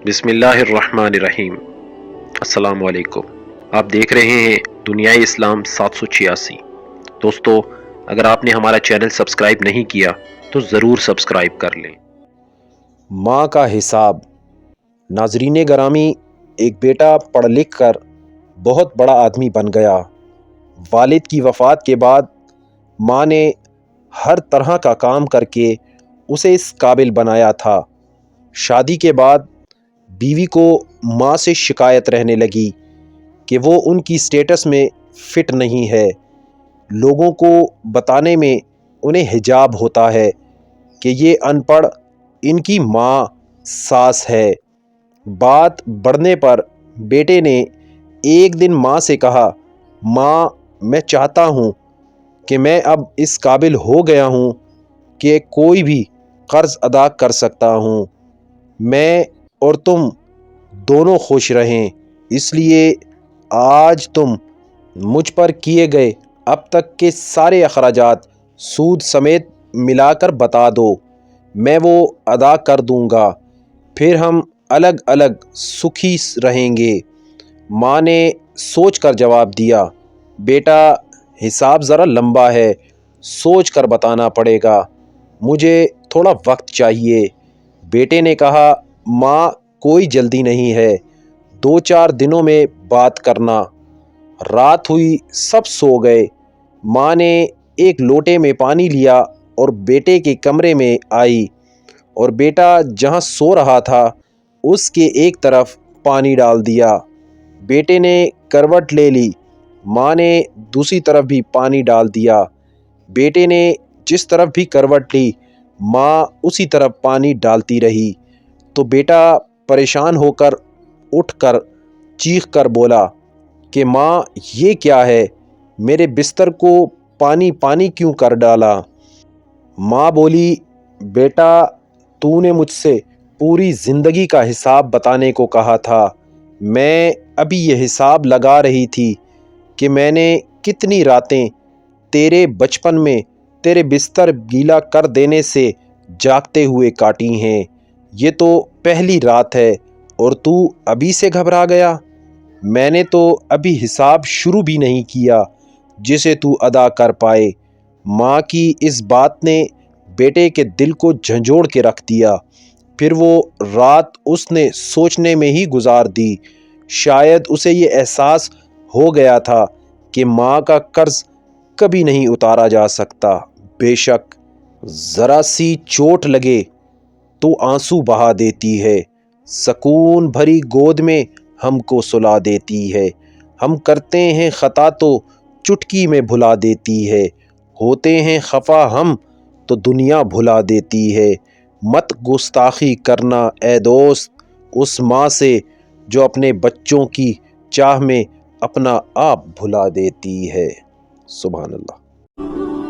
بسم اللہ الرحمن الرحیم۔ السلام علیکم۔ آپ دیکھ رہے ہیں دنیائے اسلام 786۔ دوستو، اگر آپ نے ہمارا چینل سبسکرائب نہیں کیا تو ضرور سبسکرائب کر لیں۔ ماں کا حساب۔ ناظرین گرامی، ایک بیٹا پڑھ لکھ کر بہت بڑا آدمی بن گیا۔ والد کی وفات کے بعد ماں نے ہر طرح کا کام کر کے اسے اس قابل بنایا تھا۔ شادی کے بعد بیوی کو ماں سے شکایت رہنے لگی کہ وہ ان کی سٹیٹس میں فٹ نہیں ہے۔ لوگوں کو بتانے میں انہیں حجاب ہوتا ہے کہ یہ ان پڑھ ان کی ماں ساس ہے۔ بات بڑھنے پر بیٹے نے ایک دن ماں سے کہا، ماں، میں چاہتا ہوں کہ میں اب اس قابل ہو گیا ہوں کہ کوئی بھی قرض ادا کر سکتا ہوں۔ میں اور تم دونوں خوش رہیں، اس لیے آج تم مجھ پر کیے گئے اب تک کے سارے اخراجات سود سمیت ملا کر بتا دو، میں وہ ادا کر دوں گا، پھر ہم الگ الگ سکھی رہیں گے۔ ماں نے سوچ کر جواب دیا، بیٹا، حساب ذرا لمبا ہے، سوچ کر بتانا پڑے گا، مجھے تھوڑا وقت چاہیے۔ بیٹے نے کہا، ماں، کوئی جلدی نہیں ہے، 2-4 دنوں میں بات کرنا۔ رات ہوئی، سب سو گئے۔ ماں نے ایک لوٹے میں پانی لیا اور بیٹے کے کمرے میں آئی اور بیٹا جہاں سو رہا تھا اس کے ایک طرف پانی ڈال دیا۔ بیٹے نے کروٹ لے لی، ماں نے دوسری طرف بھی پانی ڈال دیا۔ بیٹے نے جس طرف بھی کروٹ لی ماں اسی طرف پانی ڈالتی رہی، تو بیٹا پریشان ہو کر اٹھ کر چیخ کر بولا کہ ماں، یہ کیا ہے، میرے بستر کو پانی پانی کیوں کر ڈالا؟ ماں بولی، بیٹا، تو نے مجھ سے پوری زندگی کا حساب بتانے کو کہا تھا، میں ابھی یہ حساب لگا رہی تھی کہ میں نے کتنی راتیں تیرے بچپن میں تیرے بستر گیلا کر دینے سے جاگتے ہوئے کاٹی ہیں۔ یہ تو پہلی رات ہے اور تو ابھی سے گھبرا گیا؟ میں نے تو ابھی حساب شروع بھی نہیں کیا جسے تو ادا کر پائے۔ ماں کی اس بات نے بیٹے کے دل کو جھنجھوڑ کے رکھ دیا۔ پھر وہ رات اس نے سوچنے میں ہی گزار دی۔ شاید اسے یہ احساس ہو گیا تھا کہ ماں کا قرض کبھی نہیں اتارا جا سکتا۔ بے شک ذرا سی چوٹ لگے تو آنسو بہا دیتی ہے، سکون بھری گود میں ہم کو سلا دیتی ہے۔ ہم کرتے ہیں خطا تو چٹکی میں بھلا دیتی ہے، ہوتے ہیں خفا ہم تو دنیا بھلا دیتی ہے۔ مت گستاخی کرنا اے دوست اس ماں سے جو اپنے بچوں کی چاہ میں اپنا آپ بھلا دیتی ہے۔ سبحان اللہ۔